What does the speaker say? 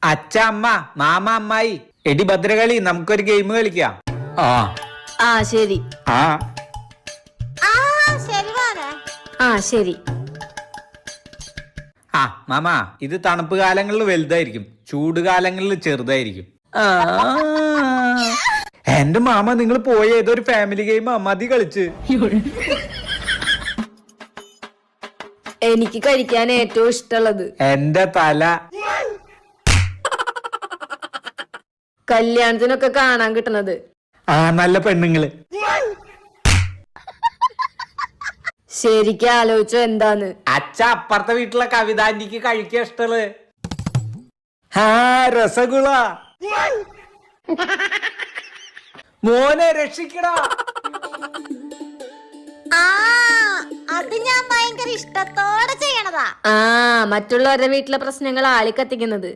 അച്ഛ, അമ്മ, മാമ, അമ്മായി, എടി ഭദ്രകളി, നമുക്കൊരു ഗെയിം കളിക്കാം. ആ ശരി. ശരി. മാമ, ഇത് തണുപ്പ് കാലങ്ങളിൽ വലുതായിരിക്കും, ചൂട് കാലങ്ങളിൽ ചെറുതായിരിക്കും. എന്റെ മാമ, നിങ്ങൾ പോയ ഏതൊരു ഫാമിലി ഗെയിമാ, മതി കളിച്ച്. എനിക്ക് കഴിക്കാൻ ഏറ്റവും ഇഷ്ടമുള്ളത് എന്റെ തല. കല്യാണത്തിനൊക്കെ കാണാൻ കിട്ടുന്നത്. നല്ല പെണ്ണുങ്ങള്. ശരിക്കും ആലോചിച്ചോ എന്താന്ന്? അച്ഛ, അപ്പുറത്തെ വീട്ടിലെ കവിത ആന്റിക്ക് കഴിക്കാൻ ഇഷ്ടമുള്ളത് രസഗുള. മോനെ രക്ഷിക്കടാ. അത് ഞാൻ ഭയങ്കര ഇഷ്ടത്തോടെ ചെയ്യണതാ. മറ്റുള്ളവരുടെ വീട്ടിലെ പ്രശ്നങ്ങൾ ആളിക്കത്തിക്കുന്നത്.